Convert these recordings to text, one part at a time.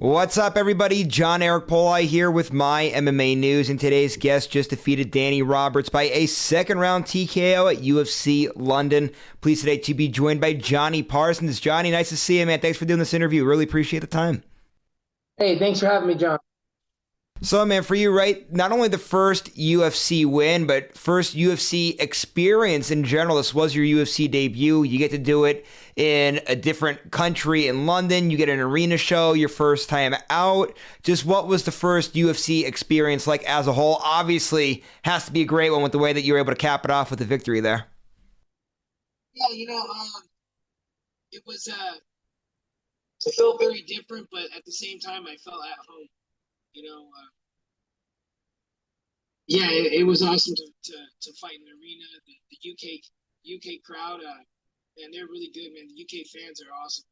What's up, everybody? John Eric Polai here with My MMA News, and today's guest just defeated Danny Roberts by a second-round TKO at UFC London. Pleased today to be joined by Jonny Parsons. Johnny, nice to see you, man. Thanks for doing this interview. Really appreciate the time. Hey, thanks for having me, John. So, man, for you, right, not only the first UFC win, but first UFC experience in general. This was your UFC debut. You get to do it in a different country in London. You get an arena show your first time out. Just what was the first UFC experience like as a whole? Obviously, has to be a great one with the way that you were able to cap it off with the victory there. Yeah, it was it felt very different, but at the same time, I felt at home. You know, yeah, it was awesome to fight in the arena. The UK crowd, man, they're really good, man. The UK fans are awesome.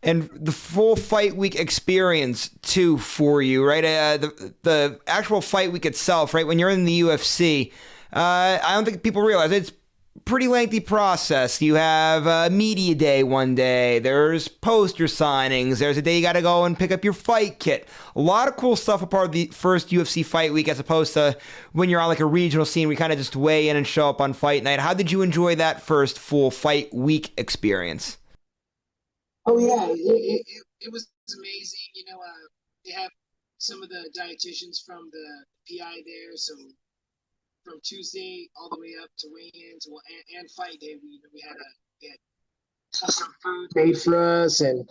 And the full fight week experience too for you, right? The actual fight week itself, right? When you're in the UFC, I don't think people realize it's pretty lengthy process. You have a media day one day, there's poster signings, there's a day you got to go and pick up your fight kit. A lot of cool stuff a part of the first UFC fight week, as opposed to when you're on like a regional scene, we kind of just weigh in and show up on fight night. How did you enjoy that first full fight week experience? Oh yeah, it was amazing. They have some of the dietitians from the PI there, so from Tuesday all the way up to weigh-ins, well, and fight day, we had custom food made for us and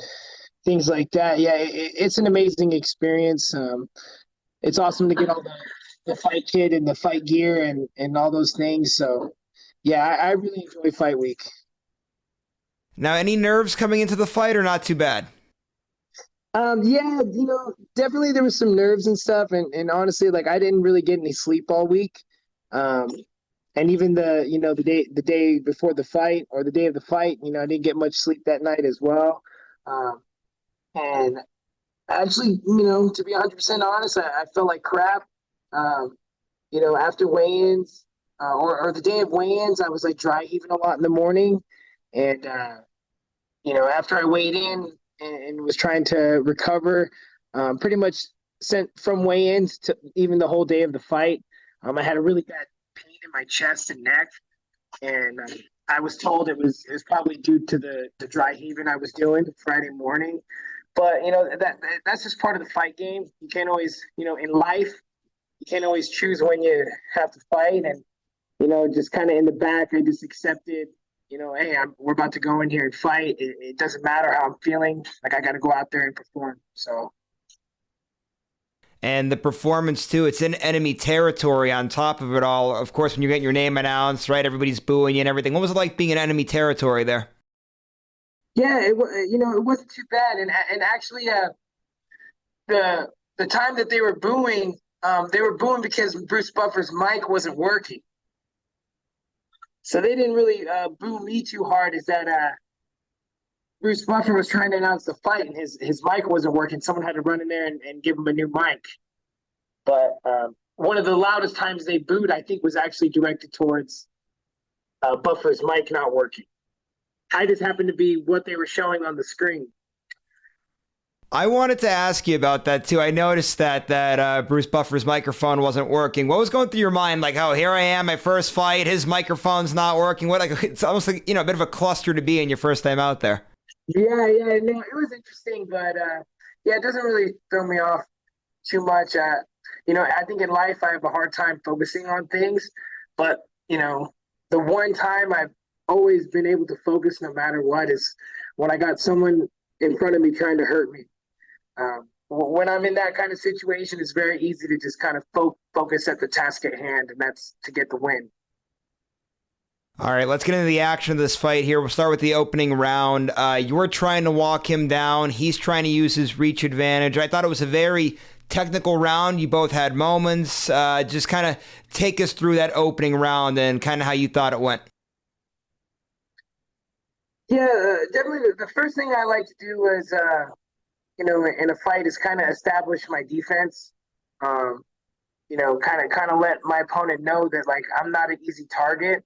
things like that. Yeah, it's an amazing experience. It's awesome to get all the fight kit and the fight gear and all those things. So, yeah, I really enjoy fight week. Now, any nerves coming into the fight or not too bad? Yeah, definitely there was some nerves and stuff, and honestly, like I didn't really get any sleep all week. Um, and even the day before the fight or the day of the fight, I didn't get much sleep that night as well. Um, and actually, to be 100% honest, I felt like crap. Um, after weigh-ins, or the day of weigh-ins, I was like dry heaving a lot in the morning, and after I weighed in and was trying to recover, pretty much sent from weigh-ins to even the whole day of the fight. I had a really bad pain in my chest and neck, and I was told it was probably due to the dry heaving I was doing Friday morning. But that's just part of the fight game. You can't always, in life, you can't always choose when you have to fight. And just kind of in the back, I just accepted. Hey, we're about to go in here and fight. It doesn't matter how I'm feeling. Like I got to go out there and perform. So. And the performance too, it's in enemy territory on top of it all. Of course, when you're getting your name announced, right, everybody's booing you and everything. What was it like being in enemy territory there? Yeah, it wasn't too bad, and actually, the time that they were booing because Bruce Buffer's mic wasn't working, so they didn't really boo me too hard. Is that Bruce Buffer was trying to announce the fight, and his mic wasn't working. Someone had to run in there and give him a new mic. But one of the loudest times they booed, I think, was actually directed towards Buffer's mic not working. I just happened to be what they were showing on the screen. I wanted to ask you about that too. I noticed that Bruce Buffer's microphone wasn't working. What was going through your mind? Like, oh, here I am, my first fight, his microphone's not working. What? Like, it's almost like a bit of a cluster to be in your first time out there. Yeah, no, it was interesting, but yeah, it doesn't really throw me off too much. I think in life I have a hard time focusing on things, but the one time I've always been able to focus no matter what is when I got someone in front of me trying to hurt me. When I'm in that kind of situation, it's very easy to just kind of focus at the task at hand, and that's to get the win. All right, let's get into the action of this fight here. We'll start with the opening round. You were trying to walk him down. He's trying to use his reach advantage. I thought it was a very technical round. You both had moments. Just kind of take us through that opening round and kind of how you thought it went. Yeah, definitely. The first thing I like to do is, in a fight is kind of establish my defense. Kind of let my opponent know that like I'm not an easy target.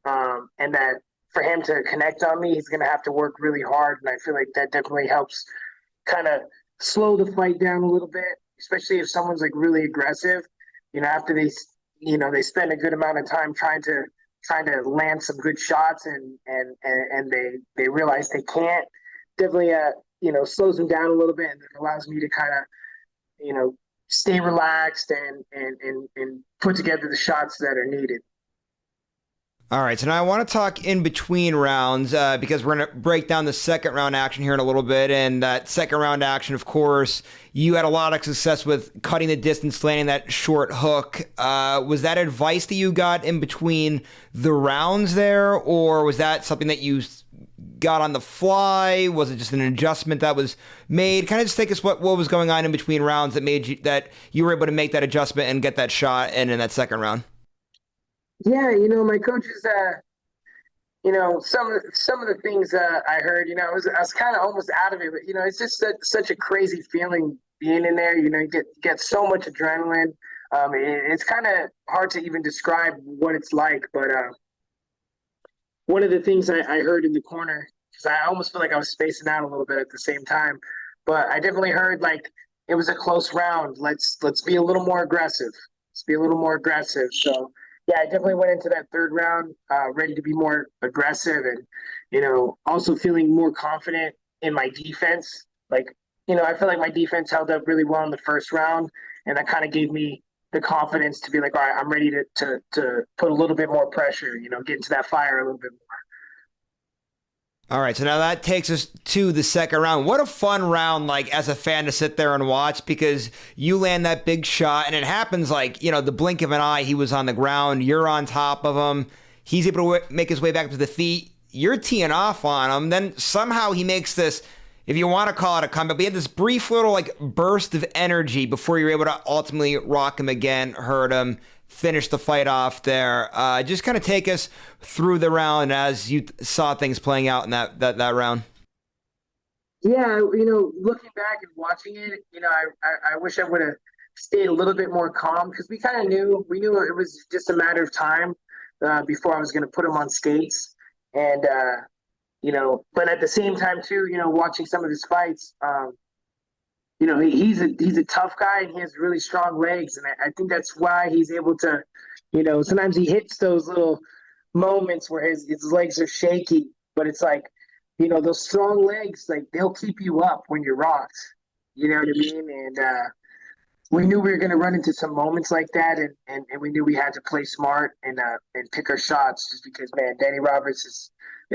And that for him to connect on me, he's going to have to work really hard. And I feel like that definitely helps kind of slow the fight down a little bit, especially if someone's like really aggressive. After they spend a good amount of time trying to land some good shots, and they realize they can't. Definitely, slows them down a little bit, and it allows me to kind of, stay relaxed and put together the shots that are needed. All right, so now I want to talk in between rounds because we're going to break down the second round action here in a little bit. And that second round action, of course, you had a lot of success with cutting the distance, landing that short hook. Was that advice that you got in between the rounds there, or was that something that you got on the fly? Was it just an adjustment that was made? Kind of just take us what was going on in between rounds that you were able to make that adjustment and get that shot in that second round. Yeah, my coaches, some of the things I heard, I was kind of almost out of it, but it's just such a crazy feeling being in there. You get so much adrenaline. It's kind of hard to even describe what it's like, but one of the things I heard in the corner, because I almost feel like I was spacing out a little bit at the same time, but I definitely heard like it was a close round. Let's be a little more aggressive. Let's be a little more aggressive. So. Yeah, I definitely went into that third round ready to be more aggressive and, also feeling more confident in my defense. Like, I feel like my defense held up really well in the first round, and that kind of gave me the confidence to be like, all right, I'm ready to put a little bit more pressure, get into that fire a little bit more. All right, so now that takes us to the second round. What a fun round, like, as a fan to sit there and watch, because you land that big shot, and it happens like, the blink of an eye. He was on the ground. You're on top of him. He's able to make his way back to the feet. You're teeing off on him. Then somehow he makes this, if you want to call it a comeback, but he had this brief little, like, burst of energy before you're able to ultimately rock him again, hurt him, finish the fight off there. Just kind of take us through the round as you saw things playing out in that round. Yeah, looking back and watching it, I wish I would have stayed a little bit more calm, because we knew it was just a matter of time before I was going to put him on skates. And, but at the same time too, watching some of his fights, he's a tough guy, and he has really strong legs, and I think that's why he's able to, sometimes he hits those little moments where his legs are shaky, but it's like, those strong legs, like, they'll keep you up when you're rocked. You know what I mean? And we knew we were going to run into some moments like that, and we knew we had to play smart and pick our shots, just because, man, Danny Roberts is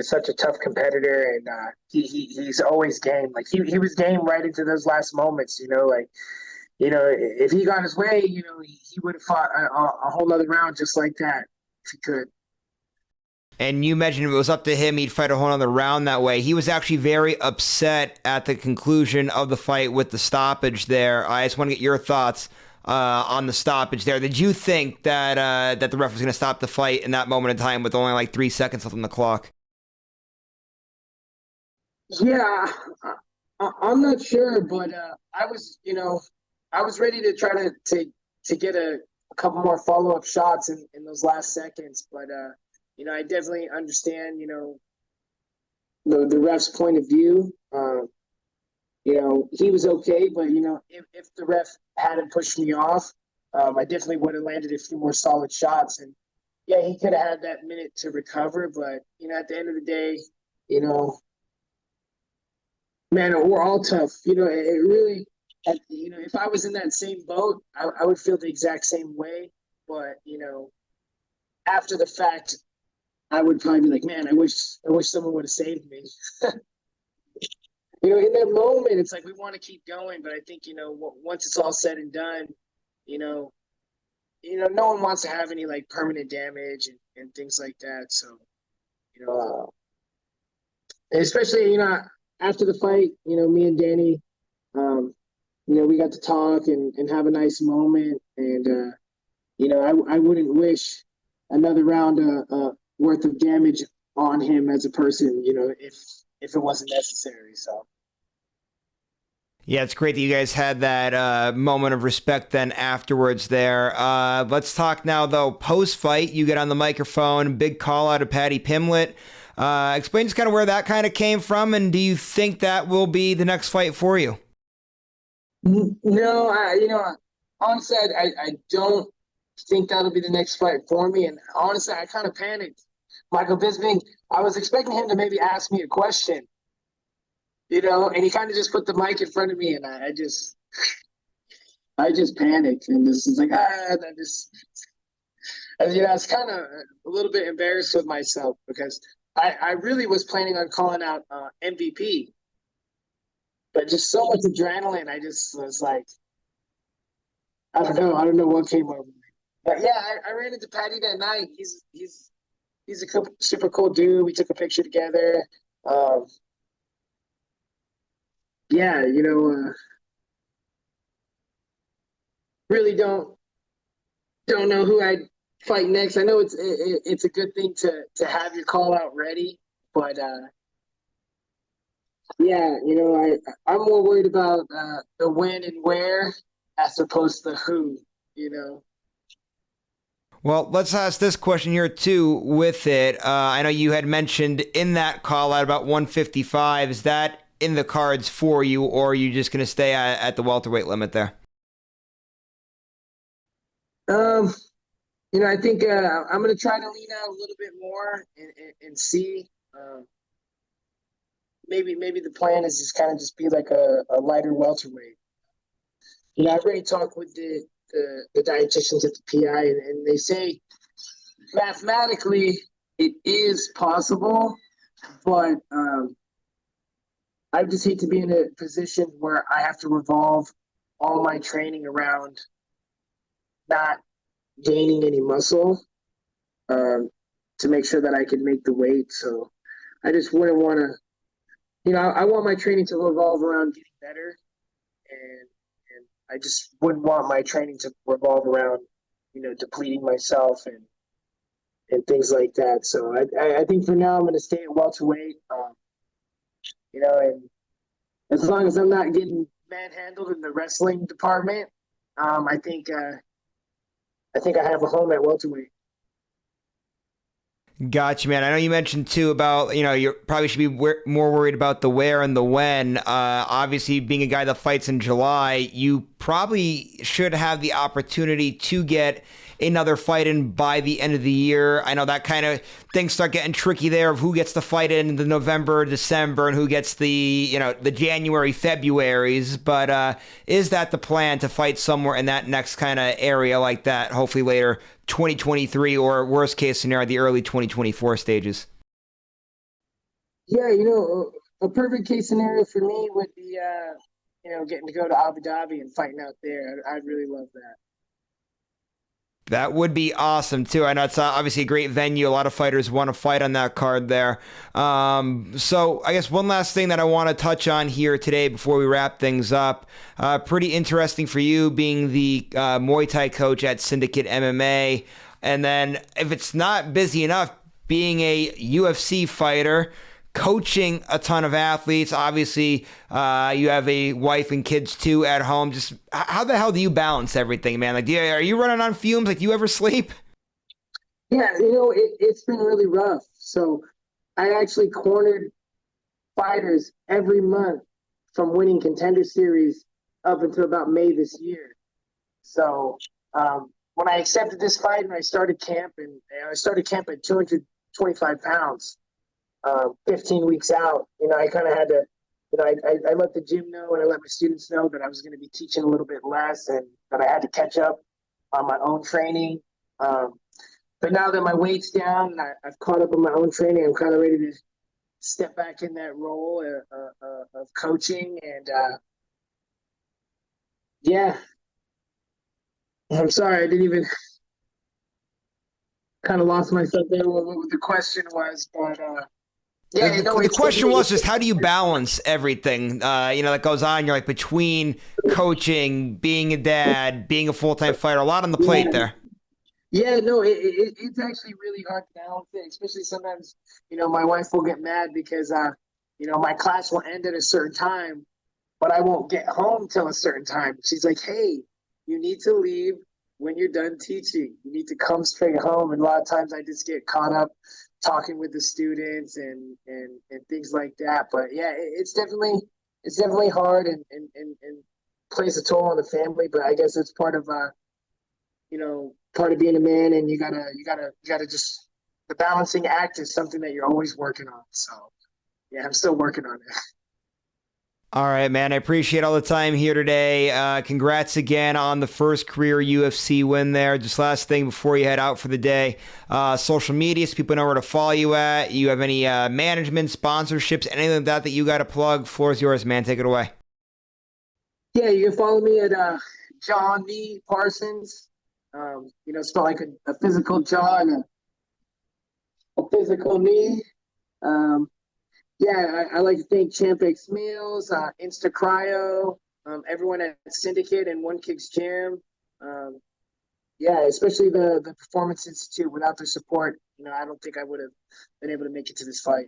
such a tough competitor, and he's always game. Like, he was game right into those last moments, if he got his way, he would have fought a whole other round just like that if he could. And you mentioned if it was up to him, he'd fight a whole other round that way. He was actually very upset at the conclusion of the fight with the stoppage there. I just want to get your thoughts on the stoppage there. Did you think that the ref was going to stop the fight in that moment in time with only like 3 seconds left on the clock? Yeah, I'm not sure, but I was ready to try to get a couple more follow-up shots in those last seconds, but I definitely understand, the ref's point of view. He was okay, but if the ref hadn't pushed me off, I definitely would have landed a few more solid shots, and yeah, he could have had that minute to recover, but at the end of the day, man, we're all tough. It really, if I was in that same boat, I would feel the exact same way. But, after the fact, I would probably be like, man, I wish someone would have saved me. In that moment, it's like we want to keep going. But I think, once it's all said and done, no one wants to have any like permanent damage and things like that. So, especially, after the fight, me and Danny, we got to talk and have a nice moment. And, I wouldn't wish another round worth of damage on him as a person, if it wasn't necessary. So. Yeah, it's great that you guys had that moment of respect then afterwards there. Let's talk now, though. Post-fight, you get on the microphone, big call out of Paddy Pimblett. Explain just kind of where that kind of came from, and do you think that will be the next fight for you? No, honestly, I don't think that'll be the next fight for me. And honestly, I kind of panicked. Michael Bisping, I was expecting him to maybe ask me a question, and he kind of just put the mic in front of me, and I just panicked, and this is like, I was kind of a little bit embarrassed with myself because I really was planning on calling out MVP, but just so much adrenaline, I just was like, I don't know what came over me. But yeah, I ran into Patty that night. He's a super cool dude. We took a picture together. Um, yeah, really don't know who I'd fight next. I know it's a good thing to have your call out ready, but yeah, I'm more worried about the when and where as opposed to the who. You know. Well, let's ask this question here too with it. I know you had mentioned in that call out about 155. Is that in the cards for you, or are you just going to stay at the welterweight limit there? Um, I think I'm gonna try to lean out a little bit more and see. Maybe the plan is just kind of just be like a lighter welterweight. I've already talked with the dietitians at the PI, and they say mathematically it is possible, but I just hate to be in a position where I have to revolve all my training around not gaining any muscle um, to make sure that I can make the weight. So I just wouldn't want to, I want my training to revolve around getting better, and and I just wouldn't want my training to revolve around, depleting myself and things like that. So I think for now I'm going to stay at welterweight, and as long as I'm not getting manhandled in the wrestling department, I think I have a home at welterweight. Gotcha, man. I know you mentioned too about, you probably should be more worried about the where and the when. Obviously, being a guy that fights in July, you probably should have the opportunity to get another fight in by the end of the year. I know that kind of things start getting tricky there of who gets the fight in the November, December, and who gets the January, Februarys. But is that the plan to fight somewhere in that next kind of area like that, hopefully later 2023 or worst case scenario, the early 2024 stages? Yeah, a perfect case scenario for me would be, getting to go to Abu Dhabi and fighting out there. I'd really love that. That would be awesome too. I know it's obviously a great venue. A lot of fighters want to fight on that card there. So I guess one last thing that I want to touch on here today before we wrap things up. Pretty interesting for you being the Muay Thai coach at Syndicate MMA. And then if it's not busy enough, being a UFC fighter, coaching a ton of athletes. Obviously, you have a wife and kids too at home. Just how the hell do you balance everything, man? Like, are you running on fumes? Like, do you ever sleep? Yeah, it's been really rough. So I actually cornered fighters every month from winning contender series up until about May this year. So when I accepted this fight and I started camp, and I started camp at 225 pounds, 15 weeks out, I kind of had to, I let the gym know and I let my students know that I was going to be teaching a little bit less and that I had to catch up on my own training. But now that my weight's down and I've caught up on my own training, I'm kind of ready to step back in that role of coaching. And yeah, I'm sorry, I didn't even kind of lost myself there what the question was. But yeah, The it's question definitely. was just how do you balance everything, that goes on? You're like between coaching, being a dad, being a full-time fighter, a lot on the plate Yeah, there. yeah, no, it's actually really hard to balance it, especially sometimes, my wife will get mad because, my class will end at a certain time, but I won't get home till a certain time. She's like, hey, you need to leave when you're done teaching. You need to come straight home. And a lot of times I just get caught up talking with the students and things like that. But yeah, it's definitely hard and plays a toll on the family, but I guess it's part of part of being a man, and you gotta just the balancing act is something that you're always working on. So yeah, I'm still working on it. All right, man. I appreciate all the time here today. Congrats again on the first career UFC win there. Just last thing before you head out for the day. Social media, so people know where to follow you at. You have any management, sponsorships, anything like that you got to plug? Floor is yours, man. Take it away. Yeah, you can follow me at Jonny Parsons. Spell like a physical jaw and a physical knee. Um, yeah, I like to thank Champix Meals, Insta Cryo, everyone at Syndicate and One Kicks Gym. Um, yeah, especially the Performance Institute. Without their support, I don't think I would have been able to make it to this fight.